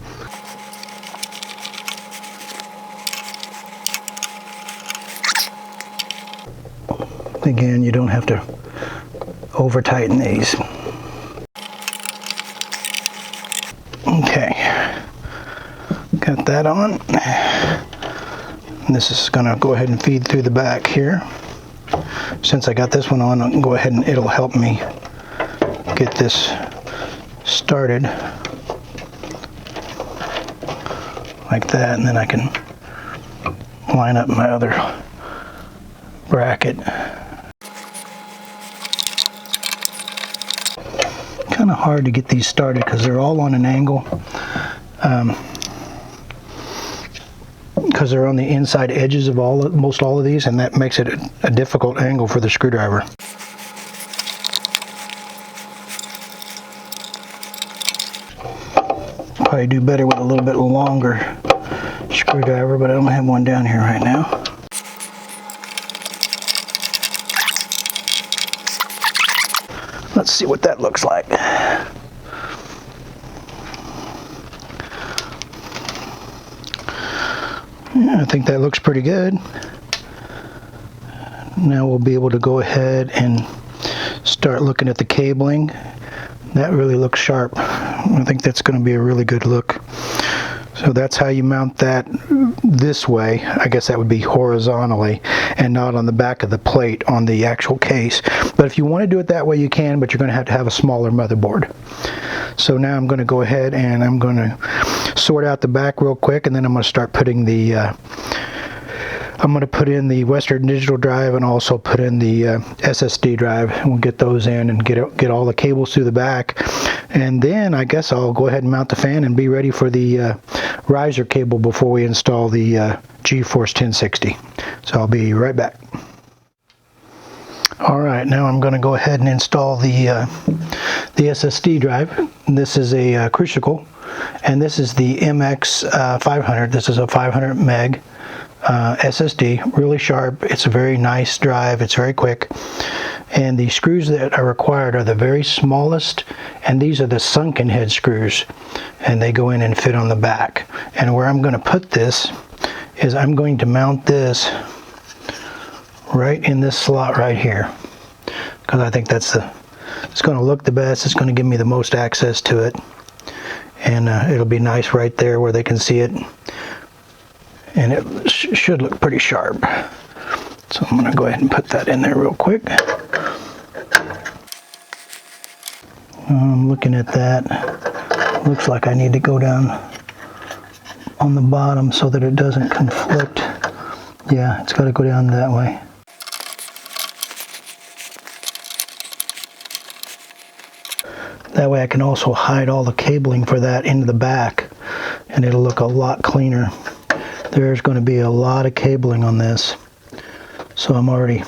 Again, you don't have to over tighten these. Okay, got that on. And this is going to go ahead and feed through the back here. Since I got this one on, I can go ahead and it'll help me get this started like that, and then I can line up my other bracket. Kind of hard to get these started because they're all on an angle, because they're on the inside edges of most all of these, and that makes it a difficult angle for the screwdriver. Probably do better with a little bit longer screwdriver, but I don't have one down here right now. Let's see what that looks like. Yeah, I think that looks pretty good. Now we'll be able to go ahead and start looking at the cabling. That really looks sharp. I think that's going to be a really good look. So that's how you mount that this way. I guess that would be horizontally and not on the back of the plate on the actual case. But if you want to do it that way, you can, but you're going to have a smaller motherboard. So now I'm going to go ahead and I'm going to sort out the back real quick, and then I'm going to start putting the I'm going to put in the Western Digital drive and also put in the SSD drive, and we'll get those in and get all the cables through the back. And then I guess I'll go ahead and mount the fan and be ready for the riser cable before we install the GeForce 1060. So I'll be right back. Alright, now I'm going to go ahead and install the SSD drive. This is a Crucial, and this is the MX 500. This is a 500 meg SSD, really sharp. It's a very nice drive. It's very quick, and the screws that are required are the very smallest, and these are the sunken head screws, and they go in and fit on the back. And where I'm going to put this is I'm going to mount this right in this slot right here, because I think it's going to look the best. It's going to give me the most access to it, and it'll be nice right there where they can see it. And it should look pretty sharp. So I'm going to go ahead and put that in there real quick. I'm looking at that. Looks like I need to go down on the bottom so that it doesn't conflict. Yeah, it's got to go down that way. That way I can also hide all the cabling for that into the back, and it'll look a lot cleaner. There's going to be a lot of cabling on this, so I'm already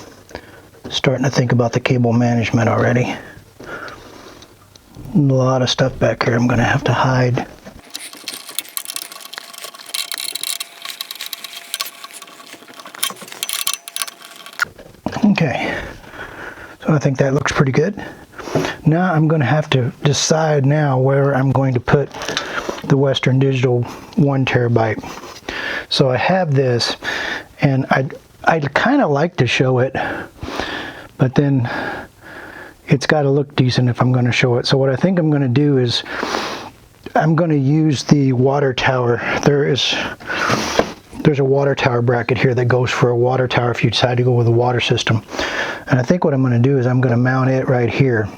starting to think about the cable management already. A lot of stuff back here I'm going to have to hide. Okay, so I think that looks pretty good. Now I'm going to have to decide now where I'm going to put the Western Digital 1 terabyte. So I have this, and I'd kind of like to show it, but then it's got to look decent if I'm going to show it. So what I think I'm going to do is I'm going to use the water tower. There's a water tower bracket here that goes for a water tower if you decide to go with a water system. And I think what I'm going to do is I'm going to mount it right here,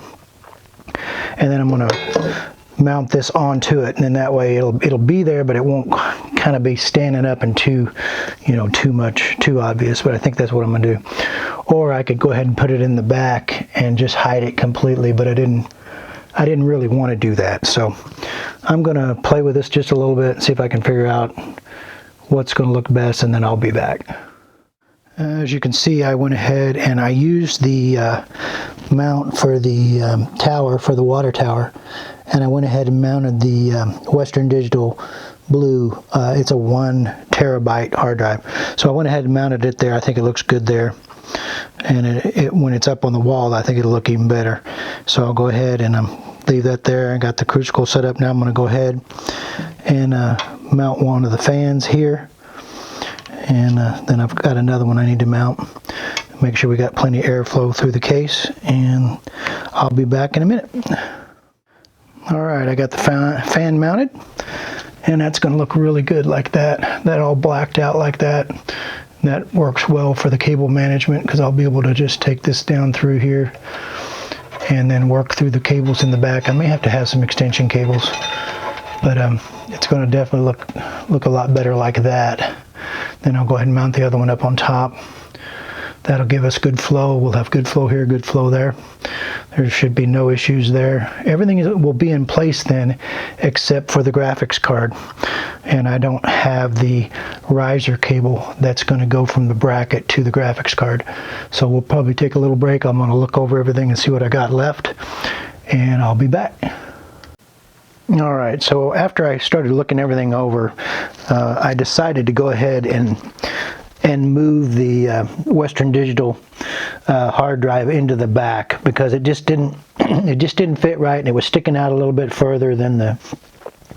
and then I'm going to mount this onto it, and then that way it'll be there, but it won't kind of be standing up and too obvious. But I think that's what I'm going to do. Or I could go ahead and put it in the back and just hide it completely, but I didn't I didn't really want to do that. So I'm going to play with this just a little bit and see if I can figure out what's going to look best, and then I'll be back. As you can see, I went ahead and I used the mount for the tower, for the water tower, and I went ahead and mounted the Western Digital Blue. It's a 1 terabyte hard drive. So I went ahead and mounted it there. I think it looks good there. And when it's up on the wall, I think it'll look even better. So I'll go ahead and leave that there. I got the crucible set up. Now I'm going to go ahead and mount one of the fans here. And then I've got another one I need to mount. Make sure we got plenty of airflow through the case, and I'll be back in a minute. Alright, I got the fan mounted, and that's going to look really good like that. That all blacked out like that. That works well for the cable management, because I'll be able to just take this down through here and then work through the cables in the back. I may have to have some extension cables, but it's going to definitely look a lot better like that. Then I'll go ahead and mount the other one up on top. That'll give us good flow. We'll have good flow here, good flow there. There should be no issues there. Everything will be in place then, except for the graphics card. And I don't have the riser cable that's going to go from the bracket to the graphics card. So we'll probably take a little break. I'm going to look over everything and see what I got left, and I'll be back. Alright, so after I started looking everything over, I decided to go ahead and move the Western Digital hard drive into the back, because it just didn't fit right, and it was sticking out a little bit further than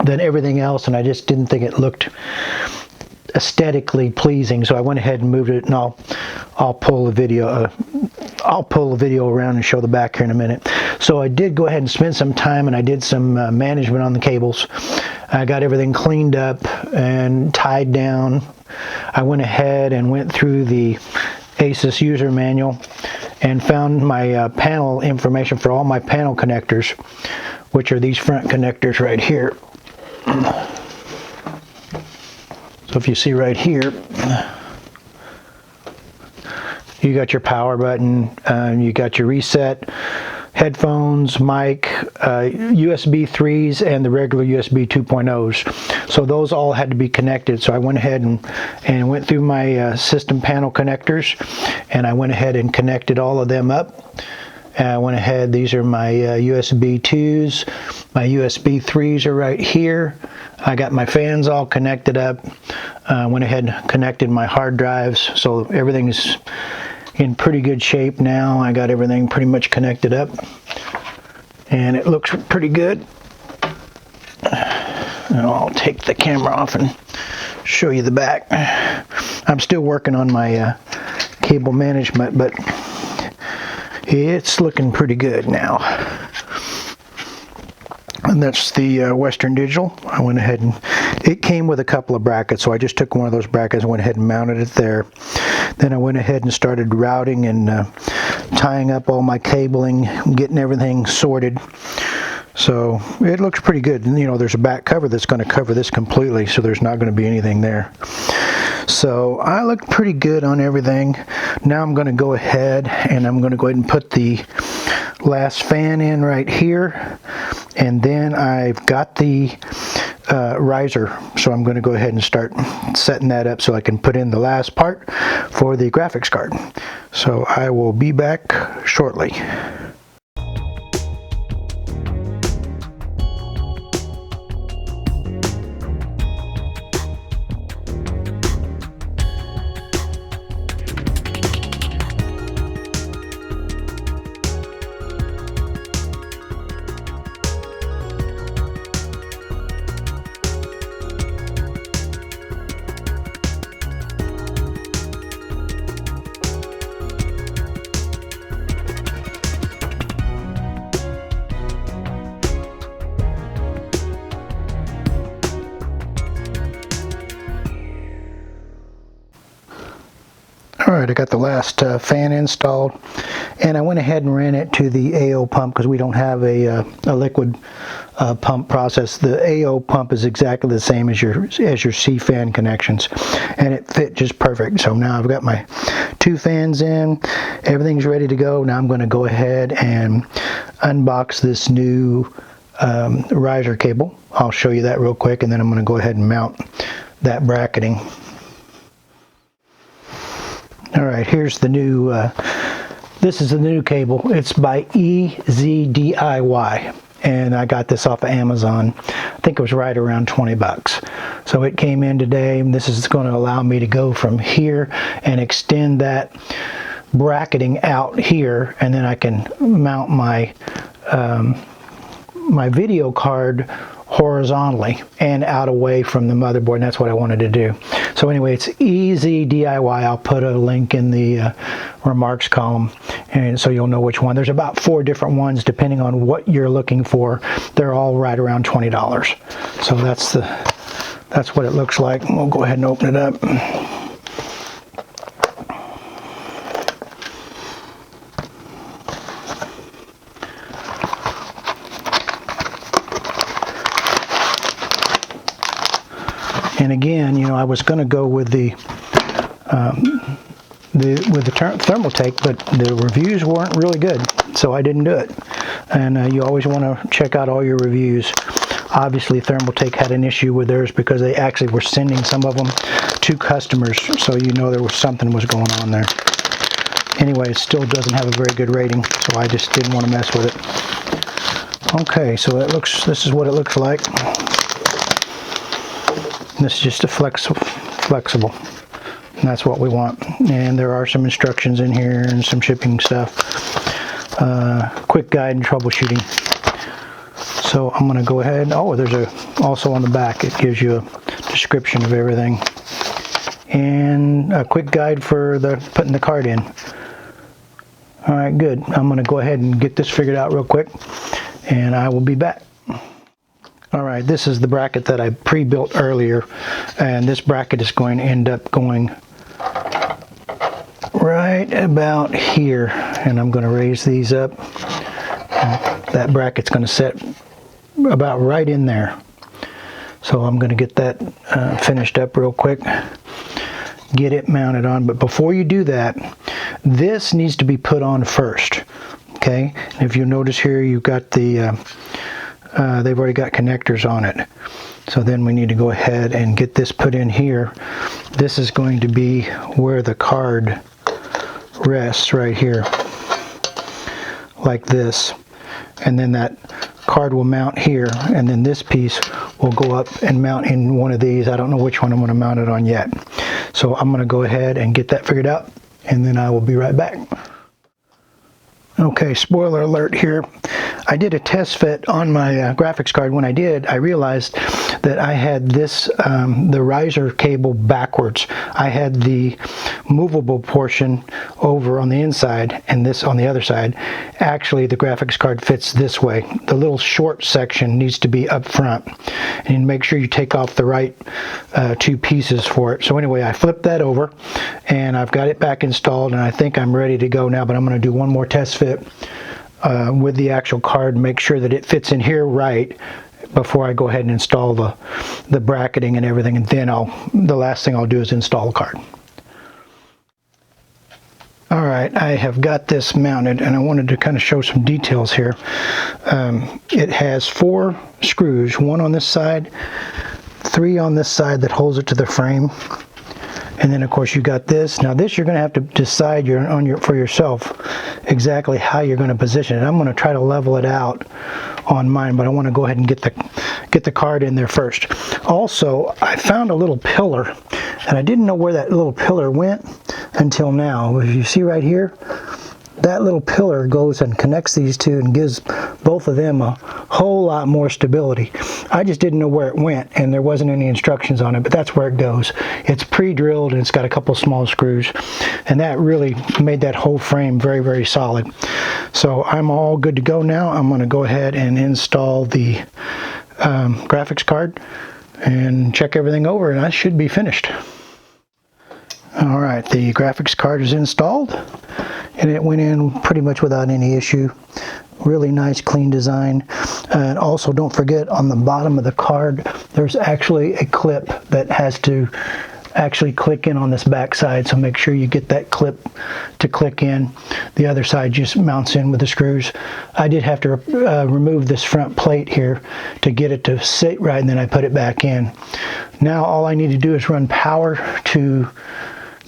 everything else, and I just didn't think it looked aesthetically pleasing. So I went ahead and moved it, and I'll pull the video around and show the back here in a minute. So I did go ahead and spend some time, and I did some management on the cables. I got everything cleaned up and tied down. I went ahead and went through the ASUS user manual and found my panel information for all my panel connectors, which are these front connectors right here. So if you see right here, you got your power button, you got your reset, headphones, mic, USB 3s, and the regular USB 2.0s. So those all had to be connected. So I went ahead and went through my system panel connectors, and I went ahead and connected all of them up. I went ahead, these are my USB 2s, my USB 3s are right here. I got my fans all connected up. Went ahead and connected my hard drives, so everything's in pretty good shape now. I got everything pretty much connected up, and it looks pretty good. And I'll take the camera off and show you the back. I'm still working on my cable management, but it's looking pretty good now. And that's the Western Digital. I went ahead and it came with a couple of brackets, so I just took one of those brackets and went ahead and mounted it there. Then I went ahead and started routing and tying up all my cabling, getting everything sorted. So it looks pretty good. And, you know, there's a back cover that's going to cover this completely, so there's not going to be anything there. So I look pretty good on everything. Now I'm going to go ahead and I'm going to go ahead and put the last fan in right here, and then I've got the riser, so I'm going to go ahead and start setting that up so I can put in the last part for the graphics card. So I will be back shortly. Alright, I got the last fan installed, and I went ahead and ran it to the AO pump because we don't have a liquid pump process. The AO pump is exactly the same as your C fan connections, and it fit just perfect. So now I've got my 2 fans in, everything's ready to go. Now I'm going to go ahead and unbox this new riser cable. I'll show you that real quick, and then I'm going to go ahead and mount that bracketing. Alright, here's the new, this is the new cable. It's by EZDIY, and I got this off of Amazon. I think it was right around 20 bucks. So it came in today, and this is going to allow me to go from here and extend that bracketing out here, and then I can mount my my video card horizontally and out away from the motherboard, and that's what I wanted to do. So anyway, it's EZDIY. I'll put a link in the remarks column, and so you'll know which one. There's about 4 different ones depending on what you're looking for. They're all right around $20. So that's what it looks like. We'll go ahead and open it up. And again, you know, I was going to go with the Thermaltake, but the reviews weren't really good, so I didn't do it. And you always want to check out all your reviews. Obviously, Thermaltake had an issue with theirs because they actually were sending some of them to customers, so you know there was something was going on there. Anyway, it still doesn't have a very good rating, so I just didn't want to mess with it. Okay, so this is what it looks like. This is just a flexible, and that's what we want. And there are some instructions in here and some shipping stuff. Quick guide and troubleshooting. So I'm going to go ahead. Oh, there's also on the back it gives you a description of everything and a quick guide for putting the card in. All right, good. I'm going to go ahead and get this figured out real quick, and I will be back. Alright, this is the bracket that I pre-built earlier, and this bracket is going to end up going right about here, and I'm going to raise these up. That bracket's going to set about right in there. So I'm going to get that finished up real quick, get it mounted on. But before you do that, this needs to be put on first. Okay, and if you notice here, you've got the they've already got connectors on it. So then we need to go ahead and get this put in here. This is going to be where the card rests, right here, like this. And then that card will mount here, and then this piece will go up and mount in one of these. I don't know which one I'm going to mount it on yet. So I'm going to go ahead and get that figured out, and then I will be right back. Okay, spoiler alert here. I did a test fit on my graphics card. When I did, I realized that I had this, the riser cable backwards. I had the movable portion over on the inside and this on the other side. Actually, the graphics card fits this way. The little short section needs to be up front. And make sure you take off the right 2 pieces for it. So anyway, I flipped that over, and I've got it back installed, and I think I'm ready to go now, but I'm going to do one more test fit with the actual card, make sure that it fits in here right before I go ahead and install the bracketing and everything, and then the last thing I'll do is install the card. Alright, I have got this mounted, and I wanted to kind of show some details here. It has 4 screws, 1 on this side, 3 on this side that holds it to the frame. And then of course you got this. Now this you're going to have to decide for yourself exactly how you're going to position it. I'm going to try to level it out on mine, but I want to go ahead and get the card in there first. Also, I found a little pillar, and I didn't know where that little pillar went until now. If you see right here, that little pillar goes and connects these two and gives both of them a whole lot more stability. I just didn't know where it went, and there wasn't any instructions on it, but that's where it goes. It's pre-drilled, and it's got a couple small screws, and that really made that whole frame very, very solid. So I'm all good to go now. I'm going to go ahead and install the graphics card and check everything over, and I should be finished. Alright, the graphics card is installed, and it went in pretty much without any issue. Really nice, clean design. And also, don't forget, on the bottom of the card, there's actually a clip that has to actually click in on this back side, so make sure you get that clip to click in. The other side just mounts in with the screws. I did have to remove this front plate here to get it to sit right, and then I put it back in. Now all I need to do is run power to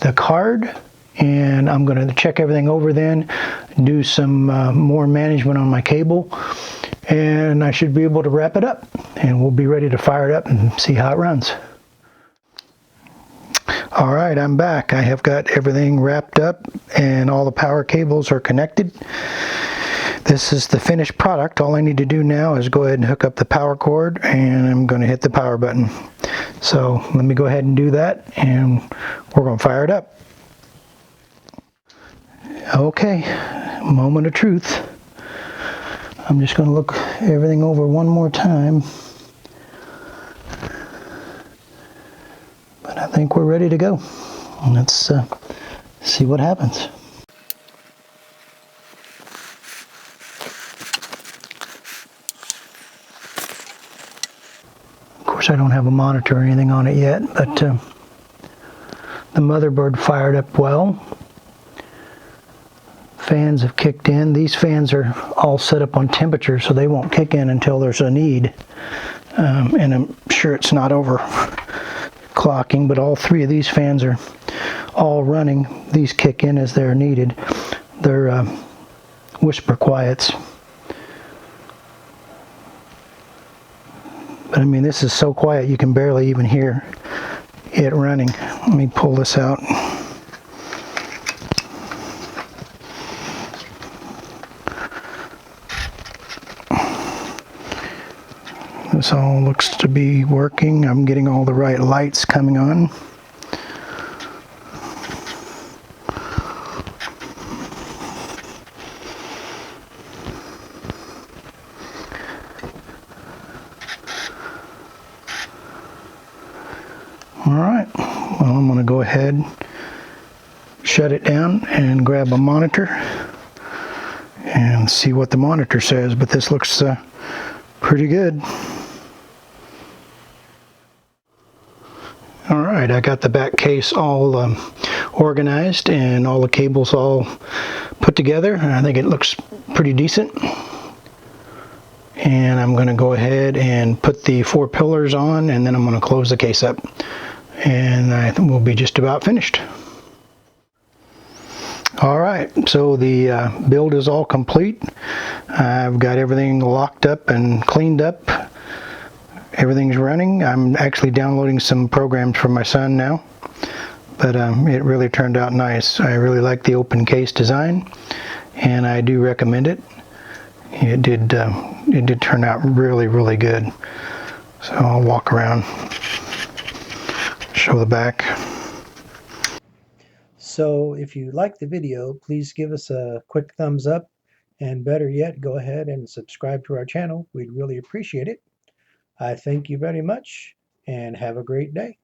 the card, and I'm going to check everything over then, do some more management on my cable, and I should be able to wrap it up, and we'll be ready to fire it up and see how it runs. All right, I'm back. I have got everything wrapped up and all the power cables are connected. This is the finished product. All I need to do now is go ahead and hook up the power cord, and I'm going to hit the power button. So let me go ahead and do that, and we're going to fire it up. Okay, moment of truth. I'm just going to look everything over one more time. But I think we're ready to go. Let's see what happens. Of course, I don't have a monitor or anything on it yet, but the motherboard fired up well. Fans have kicked in. These fans are all set up on temperature, so they won't kick in until there's a need. And I'm sure it's not overclocking, but all three of these fans are all running. These kick in as they're needed. They're whisper quiets. But I mean, this is so quiet you can barely even hear it running. Let me pull this out. This all looks to be working. I'm getting all the right lights coming on. All right, well, I'm going to go ahead, shut it down, and grab a monitor and see what the monitor says, but this looks pretty good. All right, I got the back case all organized and all the cables all put together. I think it looks pretty decent. And I'm going to go ahead and put the 4 pillars on, and then I'm going to close the case up. And I think we'll be just about finished. All right, so the build is all complete. I've got everything locked up and cleaned up. Everything's running. I'm actually downloading some programs for my son now, but it really turned out nice. I really like the open case design, and I do recommend it. It did turn out really, really good. So I'll walk around, show the back. So if you like the video, please give us a quick thumbs up, and better yet, go ahead and subscribe to our channel. We'd really appreciate it. I thank you very much, and have a great day.